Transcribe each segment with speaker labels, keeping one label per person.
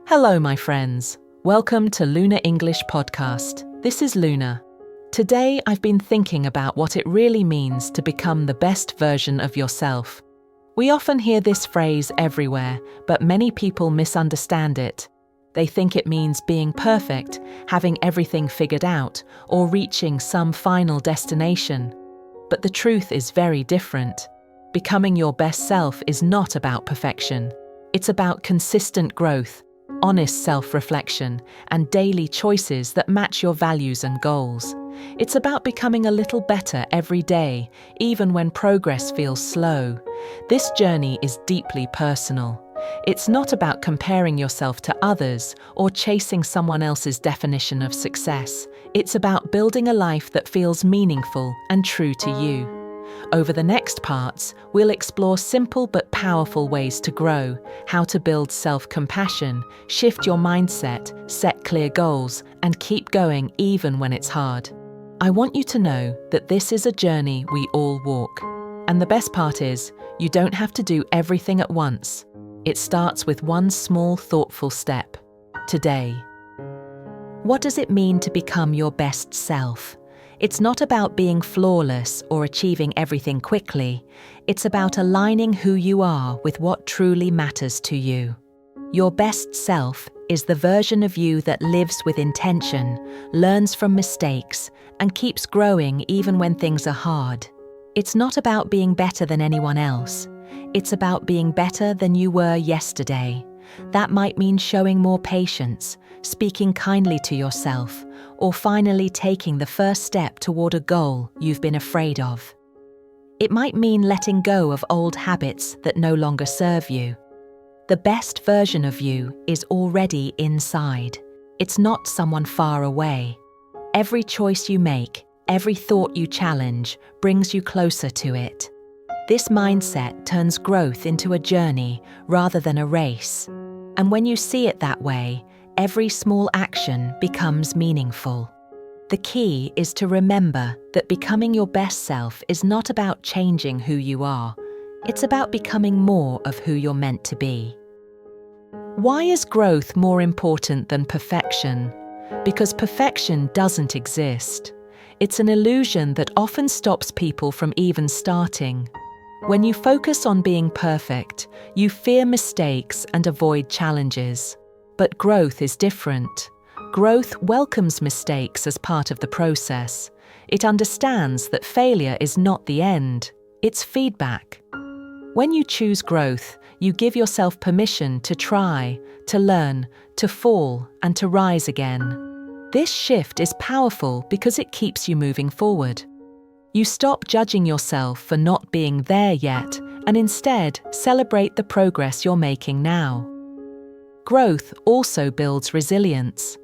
Speaker 1: Hello, my friends. Welcome to Luna English Podcast. This is Luna. Today, I've been thinking about what it really means to become the best version of yourself. We often hear this phrase everywhere, but many people misunderstand it. They think it means being perfect, having everything figured out, or reaching some final destination. But the truth is very different. Becoming your best self is not about perfection. It's about consistent growth, honest self-reflection, and daily choices that match your values and goals. It's about becoming a little better every day, even when progress feels slow. This journey is deeply personal. It's not about comparing yourself to others or chasing someone else's definition of success. It's about building a life that feels meaningful and true to you. Over the next parts, we'll explore simple but powerful ways to grow, how to build self-compassion, shift your mindset, set clear goals, and keep going even when it's hard. I want you to know that this is a journey we all walk. And the best part is, you don't have to do everything at once. It starts with one small, thoughtful step. Today. What does it mean to become your best self? It's not about being flawless or achieving everything quickly. It's about aligning who you are with what truly matters to you. Your best self is the version of you that lives with intention, learns from mistakes, and keeps growing even when things are hard. It's not about being better than anyone else. It's about being better than you were yesterday. That might mean showing more patience, speaking kindly to yourself, or finally taking the first step toward a goal you've been afraid of. It might mean letting go of old habits that no longer serve you. The best version of you is already inside. It's not someone far away. Every choice you make, every thought you challenge, brings you closer to it. This mindset turns growth into a journey rather than a race. And when you see it that way, every small action becomes meaningful. The key is to remember that becoming your best self is not about changing who you are. It's about becoming more of who you're meant to be. Why is growth more important than perfection? Because perfection doesn't exist. It's an illusion that often stops people from even starting. When you focus on being perfect, you fear mistakes and avoid challenges. But growth is different. Growth welcomes mistakes as part of the process. It understands that failure is not the end. It's feedback. When you choose growth, you give yourself permission to try, to learn, to fall, and to rise again. This shift is powerful because it keeps you moving forward. You stop judging yourself for not being there yet, and instead celebrate the progress you're making now. Growth also builds resilience.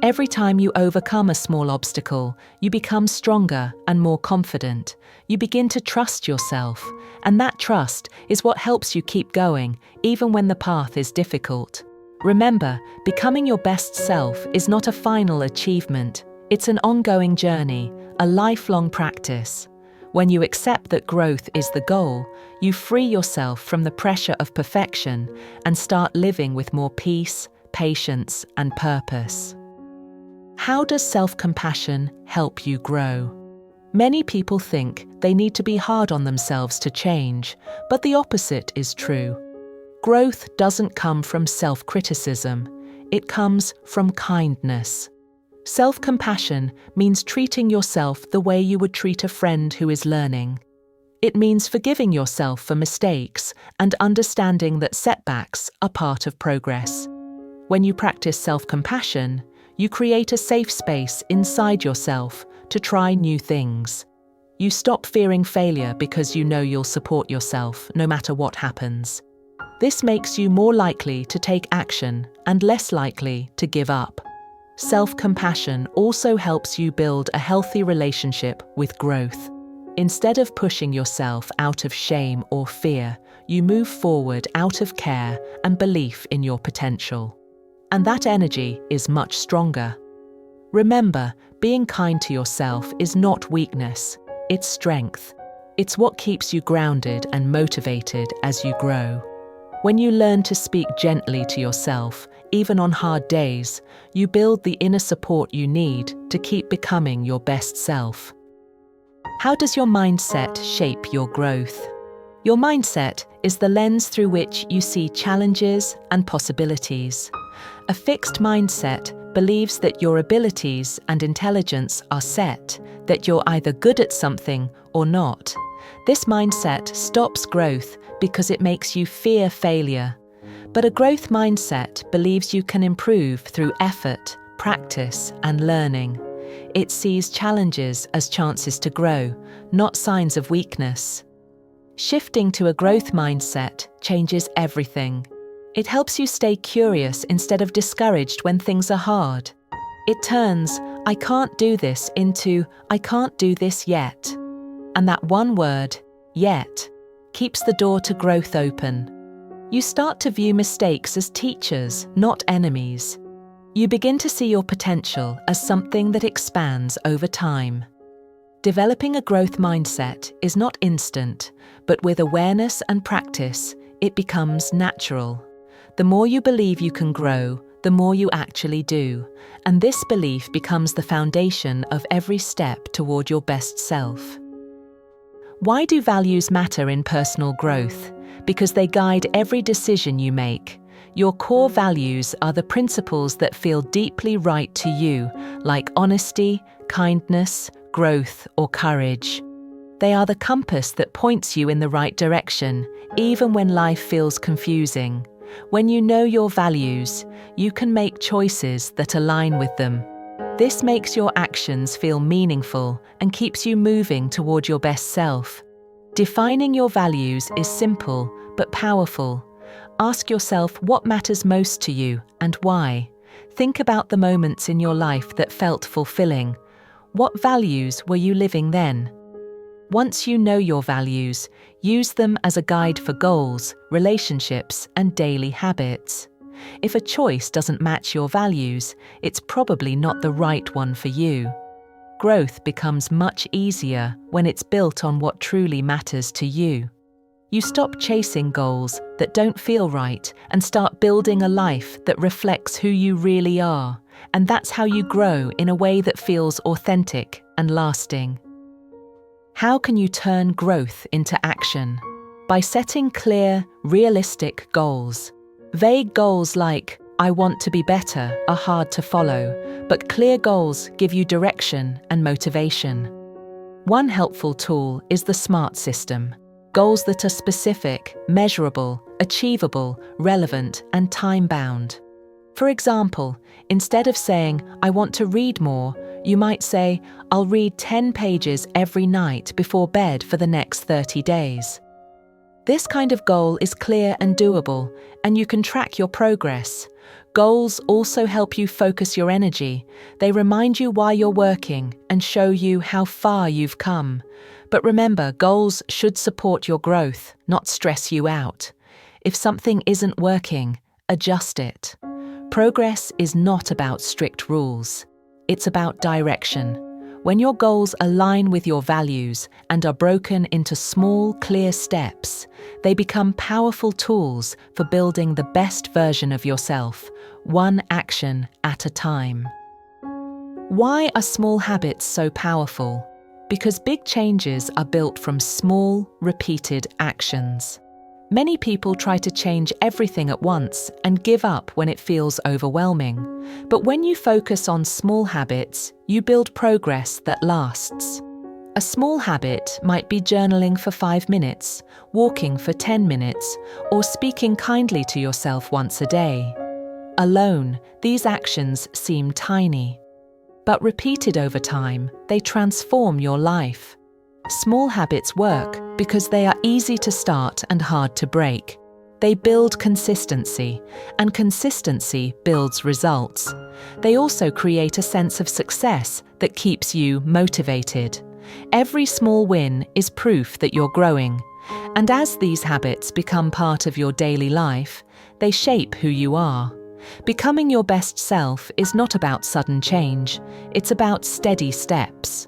Speaker 1: Every time you overcome a small obstacle, you become stronger and more confident. You begin to trust yourself, and that trust is what helps you keep going, even when the path is difficult. Remember, becoming your best self is not a final achievement. It's an ongoing journey, a lifelong practice. When you accept that growth is the goal, you free yourself from the pressure of perfection and start living with more peace, patience, and purpose. How does self-compassion help you grow? Many people think they need to be hard on themselves to change, but the opposite is true. Growth doesn't come from self-criticism. It comes from kindness. Self-compassion means treating yourself the way you would treat a friend who is learning. It means forgiving yourself for mistakes and understanding that setbacks are part of progress. When you practice self-compassion, you create a safe space inside yourself to try new things. You stop fearing failure because you know you'll support yourself no matter what happens. This makes you more likely to take action and less likely to give up. Self-compassion also helps you build a healthy relationship with growth. Instead of pushing yourself out of shame or fear, you move forward out of care and belief in your potential. And that energy is much stronger. Remember, being kind to yourself is not weakness, it's strength. It's what keeps you grounded and motivated as you grow. When you learn to speak gently to yourself, even on hard days, you build the inner support you need to keep becoming your best self. How does your mindset shape your growth? Your mindset is the lens through which you see challenges and possibilities. A fixed mindset believes that your abilities and intelligence are set, that you're either good at something or not. This mindset stops growth because it makes you fear failure. But a growth mindset believes you can improve through effort, practice, and learning. It sees challenges as chances to grow, not signs of weakness. Shifting to a growth mindset changes everything. It helps you stay curious instead of discouraged when things are hard. It turns "I can't do this" into "I can't do this yet." And that one word, yet, keeps the door to growth open. You start to view mistakes as teachers, not enemies. You begin to see your potential as something that expands over time. Developing a growth mindset is not instant, but with awareness and practice, it becomes natural. The more you believe you can grow, the more you actually do, and this belief becomes the foundation of every step toward your best self. Why do values matter in personal growth? Because they guide every decision you make. Your core values are the principles that feel deeply right to you, like honesty, kindness, growth, or courage. They are the compass that points you in the right direction, even when life feels confusing. When you know your values, you can make choices that align with them. This makes your actions feel meaningful and keeps you moving toward your best self. Defining your values is simple but powerful. Ask yourself what matters most to you and why. Think about the moments in your life that felt fulfilling. What values were you living then? Once you know your values, use them as a guide for goals, relationships, and daily habits. If a choice doesn't match your values, it's probably not the right one for you. Growth becomes much easier when it's built on what truly matters to you. You stop chasing goals that don't feel right and start building a life that reflects who you really are, and that's how you grow in a way that feels authentic and lasting. How can you turn growth into action? By setting clear, realistic goals. Vague goals like, "I want to be better," are hard to follow, but clear goals give you direction and motivation. One helpful tool is the SMART system. Goals that are specific, measurable, achievable, relevant, and time-bound. For example, instead of saying, "I want to read more," you might say, "I'll read 10 pages every night before bed for the next 30 days. This kind of goal is clear and doable, and you can track your progress. Goals also help you focus your energy. They remind you why you're working and show you how far you've come. But remember, goals should support your growth, not stress you out. If something isn't working, adjust it. Progress is not about strict rules. It's about direction. When your goals align with your values and are broken into small, clear steps, they become powerful tools for building the best version of yourself, one action at a time. Why are small habits so powerful? Because big changes are built from small, repeated actions. Many people try to change everything at once and give up when it feels overwhelming. But when you focus on small habits, you build progress that lasts. A small habit might be journaling for 5 minutes, walking for 10 minutes, or speaking kindly to yourself once a day. Alone, these actions seem tiny. But repeated over time, they transform your life. Small habits work because they are easy to start and hard to break. They build consistency, and consistency builds results. They also create a sense of success that keeps you motivated. Every small win is proof that you're growing. And as these habits become part of your daily life, they shape who you are. Becoming your best self is not about sudden change, it's about steady steps.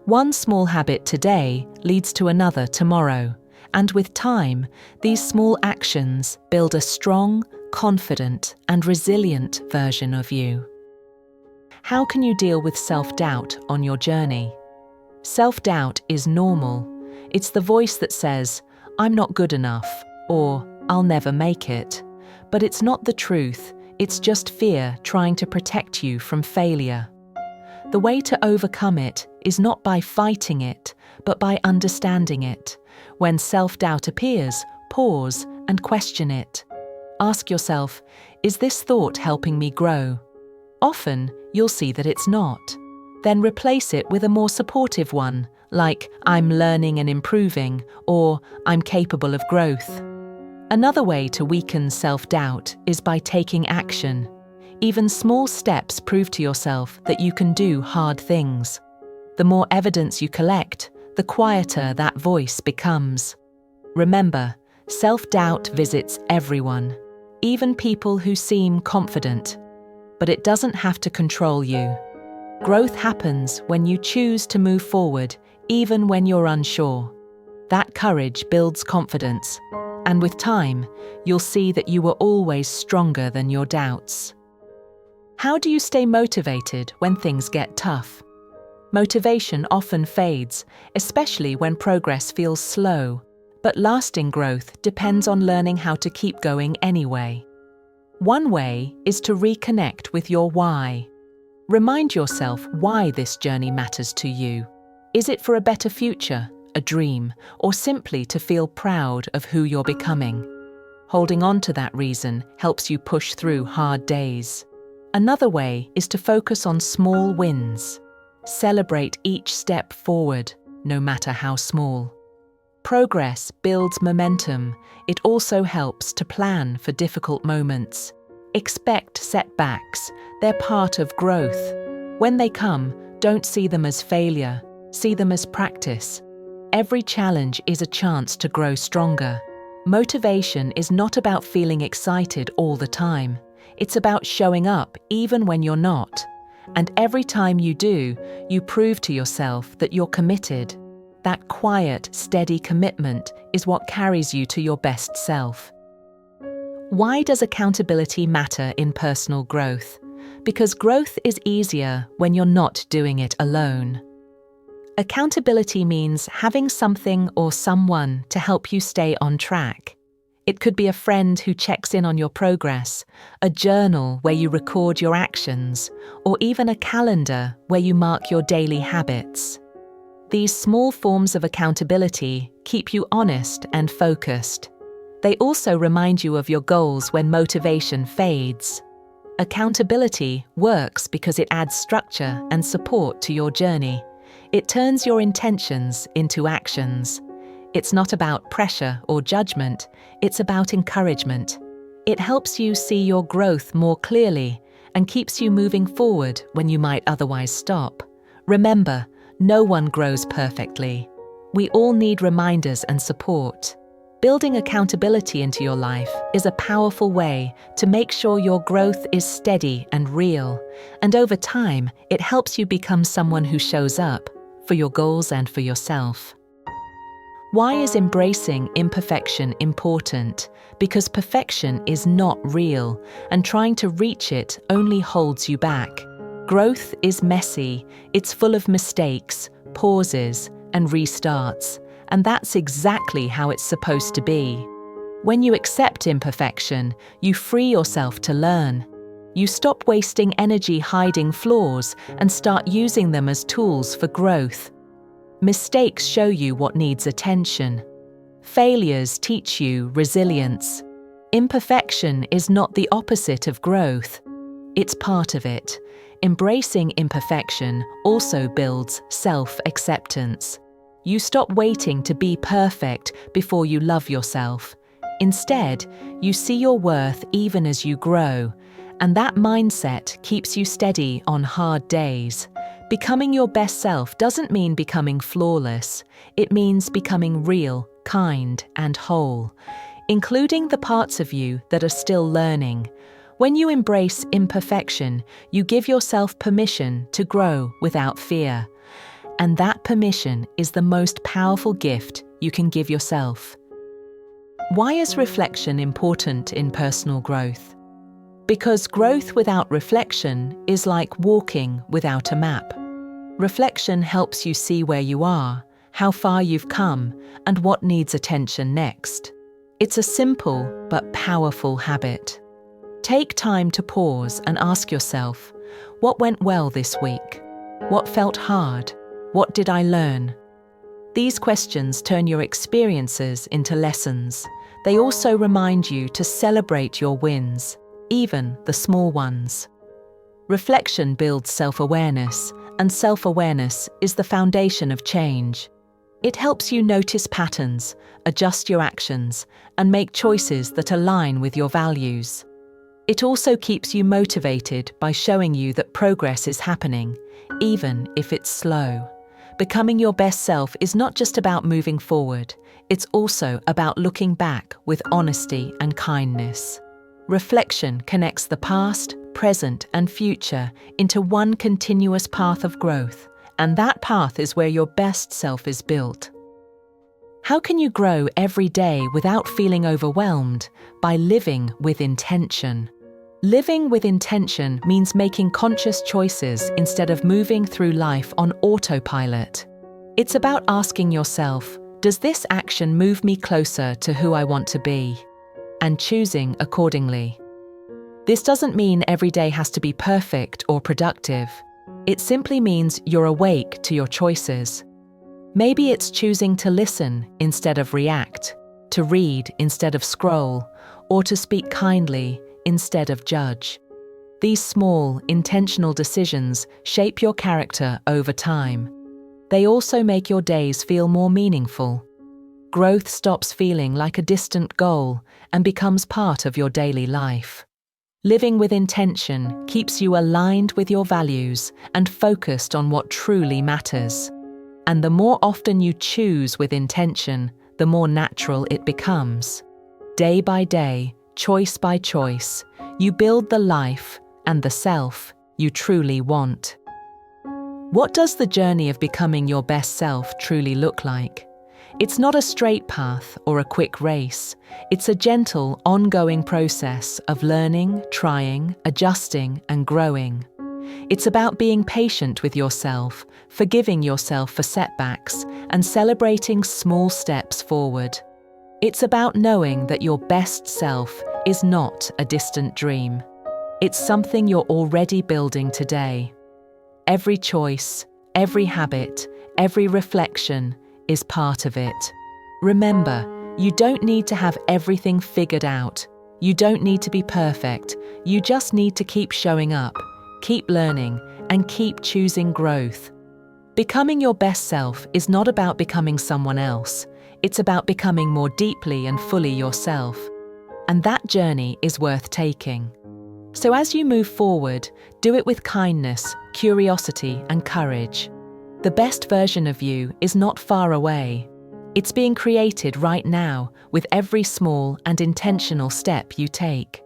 Speaker 1: One small habit today leads to another tomorrow, and with time, these small actions build a strong, confident, and resilient version of you. How can you deal with self-doubt on your journey? Self-doubt is normal. It's the voice that says, "I'm not good enough," or "I'll never make it." But it's not the truth. It's just fear trying to protect you from failure. The way to overcome it is not by fighting it, but by understanding it. When self-doubt appears, pause and question it. Ask yourself, is this thought helping me grow? Often, you'll see that it's not. Then replace it with a more supportive one, like "I'm learning and improving," or "I'm capable of growth." Another way to weaken self-doubt is by taking action. Even small steps prove to yourself that you can do hard things. The more evidence you collect, the quieter that voice becomes. Remember, self-doubt visits everyone, even people who seem confident. But it doesn't have to control you. Growth happens when you choose to move forward, even when you're unsure. That courage builds confidence, and with time, you'll see that you were always stronger than your doubts. How do you stay motivated when things get tough? Motivation often fades, especially when progress feels slow, but lasting growth depends on learning how to keep going anyway. One way is to reconnect with your why. Remind yourself why this journey matters to you. Is it for a better future, a dream, or simply to feel proud of who you're becoming? Holding on to that reason helps you push through hard days. Another way is to focus on small wins. Celebrate each step forward, no matter how small. Progress builds momentum. It also helps to plan for difficult moments. Expect setbacks. They're part of growth. When they come, don't see them as failure. See them as practice. Every challenge is a chance to grow stronger. Motivation is not about feeling excited all the time. It's about showing up even when you're not. And every time you do, you prove to yourself that you're committed. That quiet, steady commitment is what carries you to your best self. Why does accountability matter in personal growth? Because growth is easier when you're not doing it alone. Accountability means having something or someone to help you stay on track. It could be a friend who checks in on your progress, a journal where you record your actions, or even a calendar where you mark your daily habits. These small forms of accountability keep you honest and focused. They also remind you of your goals when motivation fades. Accountability works because it adds structure and support to your journey. It turns your intentions into actions. It's not about pressure or judgment, it's about encouragement. It helps you see your growth more clearly and keeps you moving forward when you might otherwise stop. Remember, no one grows perfectly. We all need reminders and support. Building accountability into your life is a powerful way to make sure your growth is steady and real, and over time, it helps you become someone who shows up for your goals and for yourself. Why is embracing imperfection important? Because perfection is not real, and trying to reach it only holds you back. Growth is messy, it's full of mistakes, pauses, and restarts, and that's exactly how it's supposed to be. When you accept imperfection, you free yourself to learn. You stop wasting energy hiding flaws and start using them as tools for growth. Mistakes show you what needs attention. Failures teach you resilience. Imperfection is not the opposite of growth. It's part of it. Embracing imperfection also builds self-acceptance. You stop waiting to be perfect before you love yourself. Instead, you see your worth even as you grow, and that mindset keeps you steady on hard days. Becoming your best self doesn't mean becoming flawless. It means becoming real, kind, and whole, including the parts of you that are still learning. When you embrace imperfection, you give yourself permission to grow without fear. And that permission is the most powerful gift you can give yourself. Why is reflection important in personal growth? Because growth without reflection is like walking without a map. Reflection helps you see where you are, how far you've come, and what needs attention next. It's a simple but powerful habit. Take time to pause and ask yourself, what went well this week? What felt hard? What did I learn? These questions turn your experiences into lessons. They also remind you to celebrate your wins, even the small ones. Reflection builds self-awareness, and self-awareness is the foundation of change. It helps you notice patterns, adjust your actions, and make choices that align with your values. It also keeps you motivated by showing you that progress is happening, even if it's slow. Becoming your best self is not just about moving forward, it's also about looking back with honesty and kindness. Reflection connects the past, present, and future into one continuous path of growth, and that path is where your best self is built. How can you grow every day without feeling overwhelmed? By living with intention. Living with intention means making conscious choices instead of moving through life on autopilot. It's about asking yourself, does this action move me closer to who I want to be? And choosing accordingly. This doesn't mean every day has to be perfect or productive. It simply means you're awake to your choices. Maybe it's choosing to listen instead of react, to read instead of scroll, or to speak kindly instead of judge. These small, intentional decisions shape your character over time. They also make your days feel more meaningful. Growth stops feeling like a distant goal and becomes part of your daily life. Living with intention keeps you aligned with your values and focused on what truly matters. And the more often you choose with intention, the more natural it becomes. Day by day, choice by choice, you build the life and the self you truly want. What does the journey of becoming your best self truly look like? It's not a straight path or a quick race. It's a gentle, ongoing process of learning, trying, adjusting, and growing. It's about being patient with yourself, forgiving yourself for setbacks, and celebrating small steps forward. It's about knowing that your best self is not a distant dream. It's something you're already building today. Every choice, every habit, every reflection is part of it. Remember, you don't need to have everything figured out. You don't need to be perfect. You just need to keep showing up, keep learning, and keep choosing growth. Becoming your best self is not about becoming someone else. It's about becoming more deeply and fully yourself. And that journey is worth taking. So as you move forward, do it with kindness, curiosity, and courage. The best version of you is not far away. It's being created right now with every small and intentional step you take.